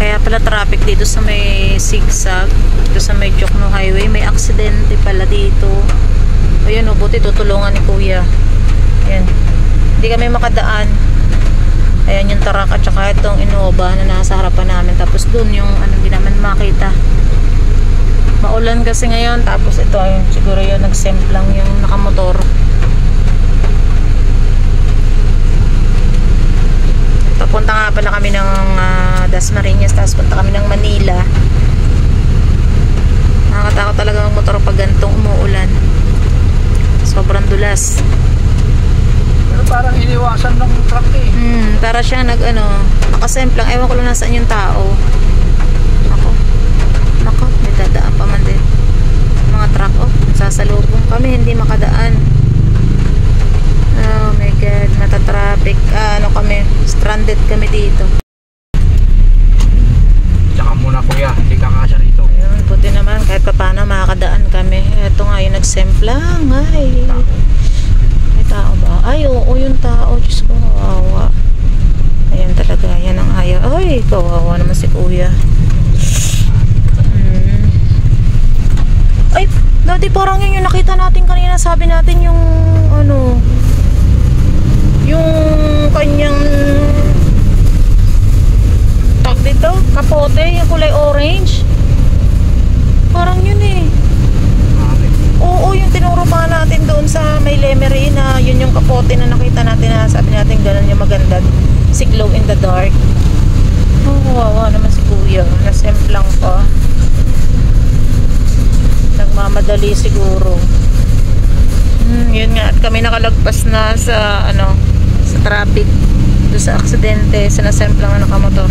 Kaya pala traffic dito sa may zigzag, dito sa may Jokno Highway, may aksidente pala dito. Ayun o, buti tutulungan ni Kuya. Ayan, hindi kami makadaan. Ayan yung truck at saka itong Innova na nasa harapan namin. Tapos dun yung ano, hindi naman makita. Maulan kasi ngayon. Tapos ito, ayun, siguro yun nag-semplang yung nakamotor. Papunta nga pala kami ng Dasmariñas, tapos punta kami ng Manila. Nakakatakot talaga ang motor pag gantong umuulan. Sobrang dulas. Pero parang iniwasan ng truck eh. Para siya nakasemplang. Ewan ko lang nasaan yung tao. Ako, may dadaan pa man din. Mga truck, sasalubong kami, hindi makadaan. Oh my God, matatraffic. Kami, stranded kami dito. Tsaka muna Kuya, hindi kakasya rito. Ayun, buti naman, kahit pa paano makakadaan kami. Ito nga yung nagsemplang. Ay, may tao ba? Ay, oo, yung tao. Diyos ko, kawawa. Ayan talaga, yan ang ayaw. Ay, kawawa naman si Kuya. Ay, dati parang yun yung nakita natin kanina. Sabi natin yung yung kanyang tag dito, kapote, yung kulay orange. Parang yun eh. Oo, yung tinuro pa natin doon sa may Lemery na yun yung kapote na nakita natin na sabi natin ganun yung maganda, si glow in the dark. Oh, kawawa naman si Kuya, nasemplang pa. Nagmamadali siguro. Yun nga, at kami nakalagpas na sa sa traffic, doon sa aksidente, sa nasemplang na nakamotor.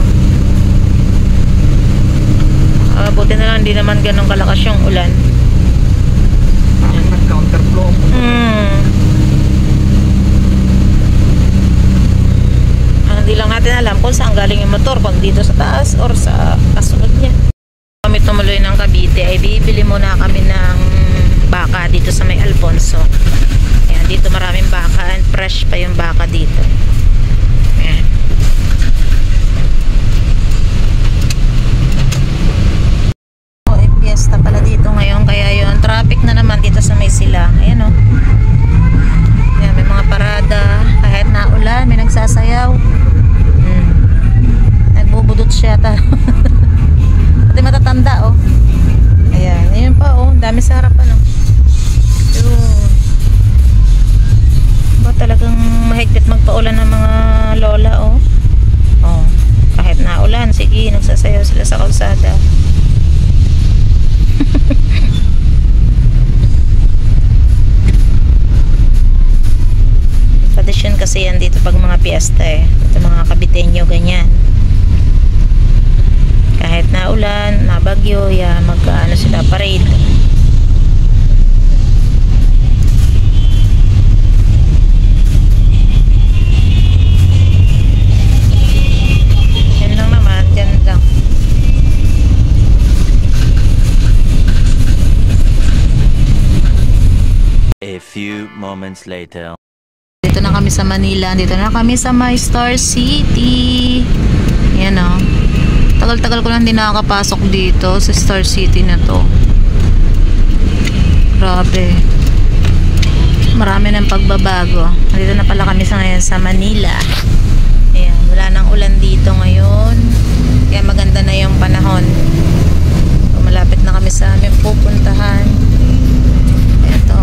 Buti na lang, hindi naman ganun kalakas yung ulan. Nag-counterflow. Hindi lang natin alam kung saan galing yung motor, kung dito sa taas or sa kasunod niya. Kami tumuloy ng Cavite, ay bibili muna kami ng baka dito sa may Alfonso. Ayan, dito maraming baka and fresh pa yung baka dito. Ayan. Fiesta pala dito ngayon, kaya yun, traffic na naman dito sa may silang. Ayan o. Ayan, may mga parada, kahit na ulan, may nagsasayaw. Nagbubudot siya ta. Pati matatanda ayan, ayan pa dami sa harapan yun. Ba talagang mahigpit magpaulan ng mga lola kahit na ulan, sige, nagsasayaw sila sa kalsada. Tradisyon kasi yan dito pag mga piyesta ito mga Caviteño ganyan. Kahit na ulan, na bagyo, magkaano sila parade. Yan lang naman, dyan lang. A few moments later. Dito na kami sa Manila, dito na kami sa my Star City. Yan tagal-tagal ko lang hindi nakakapasok dito sa Star City na to. Grabe. Marami ng pagbabago. Dito na pala kami ngayon sa Manila. Ayan, wala nang ulan dito ngayon. Kaya maganda na yung panahon. Malapit na kami sa aming pupuntahan. Ito.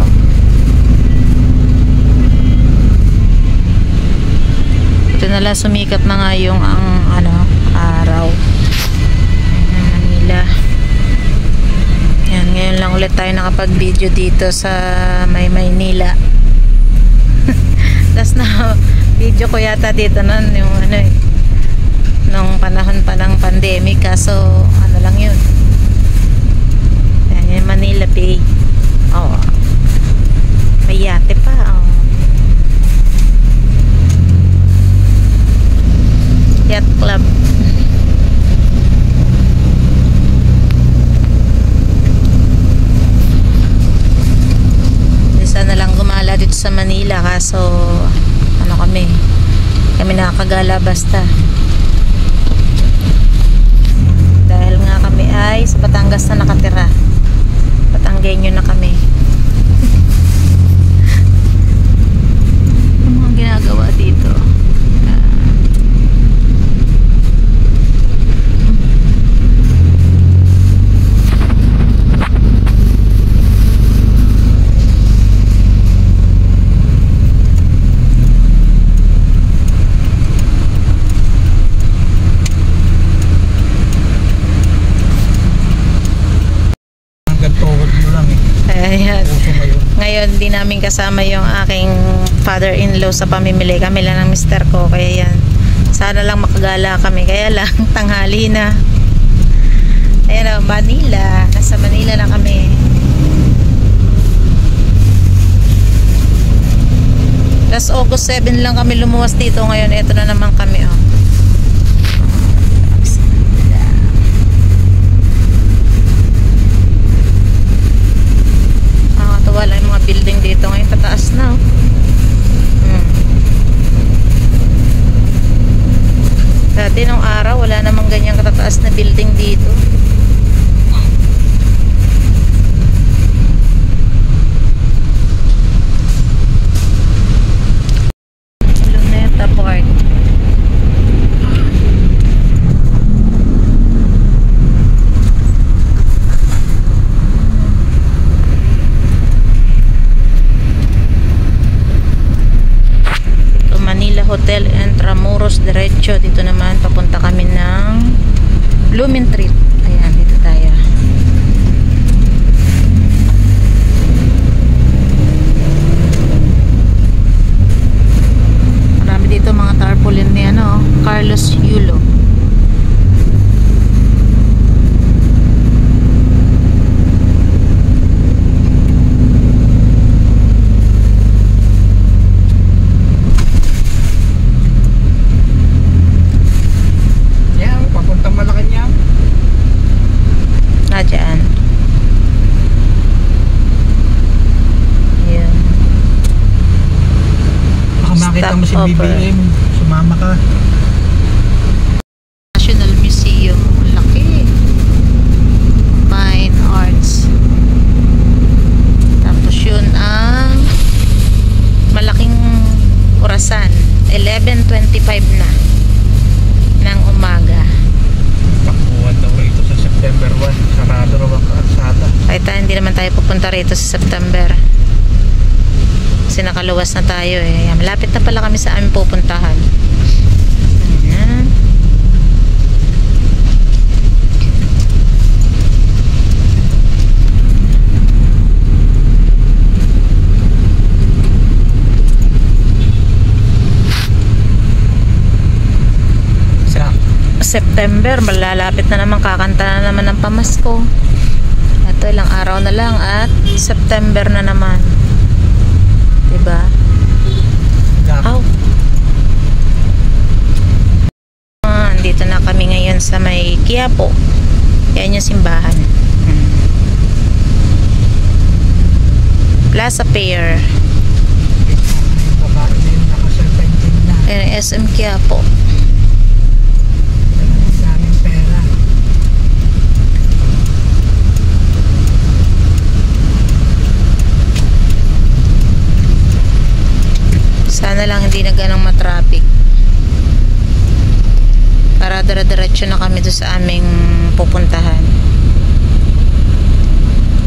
Ito na lang, sumikat na nga yung araw. Manila. Yan, ngayon lang ulit tayo nakapag-video dito sa may Maynila. Tapos na video ko yata dito nun yung nung panahon pa ng pandemic, kaso lang yun. Yan, yung Manila Bay. May yate pa. Yacht Club. Sana lang gumala dito sa Manila, kaso kami nakakagala basta. hindi namin kasama yung aking father-in-law sa pamimili. Kami lang ng mister ko. Kaya yan. Sana lang makagala kami. Kaya lang, tanghali na. Ayan o, Manila. Nasa Manila lang kami. Last August 7 lang kami lumuwas dito. Ngayon, ito na naman kami o. Wala yung mga building dito ngayon, tataas na oh. Dati nung araw wala namang ganyang katataas na building dito. Luneta Park. Hotel Intramuros diretso. Dito naman papunta kami ng Blumentritt. Ayan, dito tayo. Marami dito mga tarpaulin ni Carlos Yulo. Dyan. Ayan. Baka makita mo si BBM, sumama ka. National Museum, laki. Fine Arts. Tapos yun ang malaking orasan. 11:25 na ng umaga. Pakuha daw rito sa September 1. Sarado raw ang kalsada. Kahit hindi naman tayo pupunta rito sa September. Kasi nakaluwas na tayo eh. Malapit na pala kami sa aming pupuntahan. Ayan. September, malalapit na naman, kakanta na naman ng pamasko. Ito, ilang araw na lang at September na naman. Diba? Aw. Andito na kami ngayon sa may Quiapo. Yan yung simbahan. Plaza Pier. Ayan, SM Quiapo. Sana lang hindi na ganang matraffic. Para dire-diretso na kami doon sa aming pupuntahan.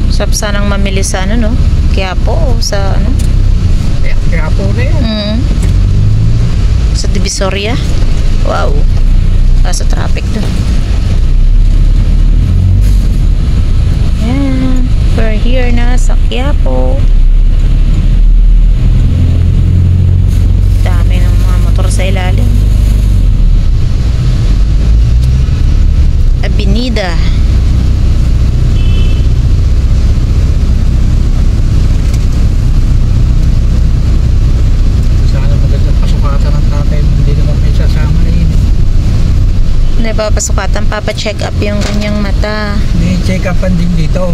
Sarap sanang mamili sa no? Quiapo o sa Quiapo na yun. Sa Divisoria. Wow. Sa traffic doon. Yan. We're here na sa Quiapo. Dami ng mga motor sa ilalim. Avenida. Sana magandang pasukatan ng tatay. Hindi naman may sasama na yun. Napapasukatan, papacheck up yung kanyang mata. May check upan din dito.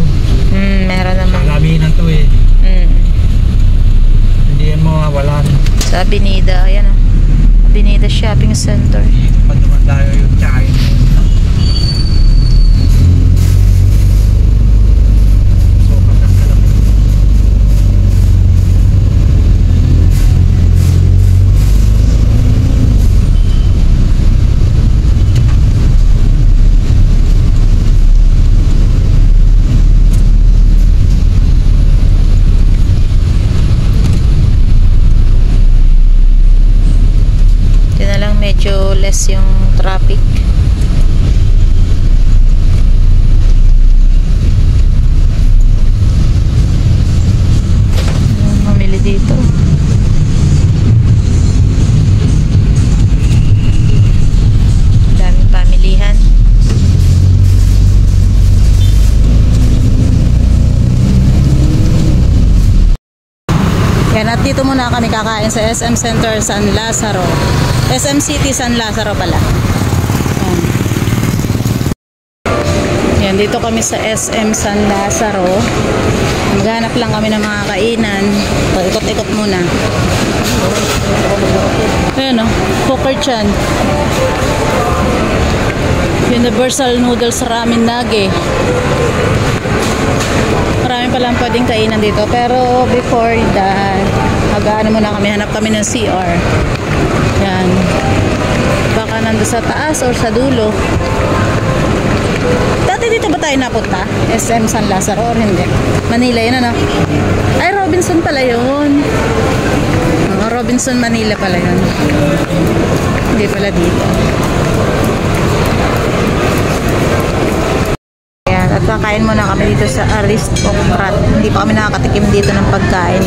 Meron naman. Salaminan to eh. Hindi yan mawawalan. Sa Avenida, ayan Avenida Shopping Center. Dito pa naman tayo yung tsahin. Medyo less yung traffic. muna kami kakain sa SM Center San Lazaro. SM City San Lazaro pala. Yan, dito kami sa SM San Lazaro. Maghanap lang kami ng mga kainan. Ikot-ikot muna. Ayan o, Poker Chan. Universal Noodles Ramen Nage. Marami palang pwedeng kainan dito. Pero before that, mag-ano muna kami, hanap kami ng CR. Yan. Baka nando sa taas or sa dulo. Dati dito ba tayo napunta? SM San Lazaro or hindi? Manila yun ano? Ay, Robinson pala yun. Robinson, Manila pala yun. Hindi pala dito. Ayan, at kakain muna kami dito sa Aristocrat. Hindi pa kami nakakatikim dito ng pagkain.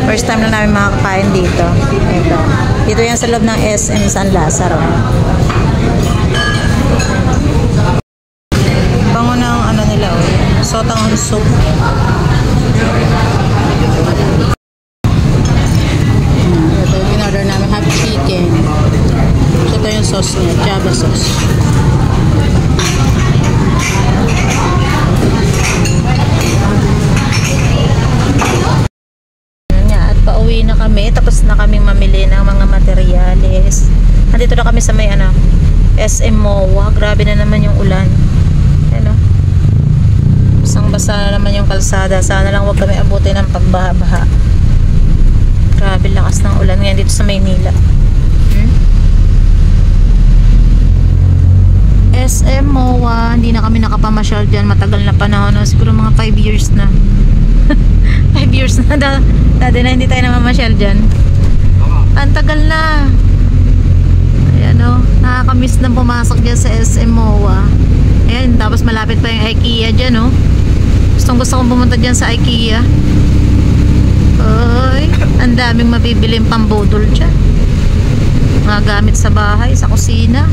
First time lang namin makakain dito. Ito. Dito yan sa loob ng SM San Lazaro. Bango ng ano nila, sotang soup. Ito yung in-order namin, half chicken. So ito yung sauce niya, Java sauce. At pauwi na kami, tapos na kaming mamili ng mga materyales. Nandito na kami sa may ano, SM MOA. Grabe na naman yung ulan. Ano? Basang basa na naman yung kalsada. Sana lang wag kami abutin ng pagbaha-baha. Grabe lakas ng ulan ngayon dito sa Maynila. SM MOA. Hindi na kami nakapamasyal dyan. Matagal na panahon. Siguro mga 5 years na. 5 years na. Dati na hindi tayo namamasyal dyan. Ang tagal na. Ayan o. Nakakamiss na pumasok dyan sa SM MOA. Ayan. Tapos malapit pa yung IKEA dyan o. Gustong gusto kong pumunta dyan sa IKEA. Ay, ang daming mabibiling pambudol dyan. Mga gamit sa bahay, sa kusina.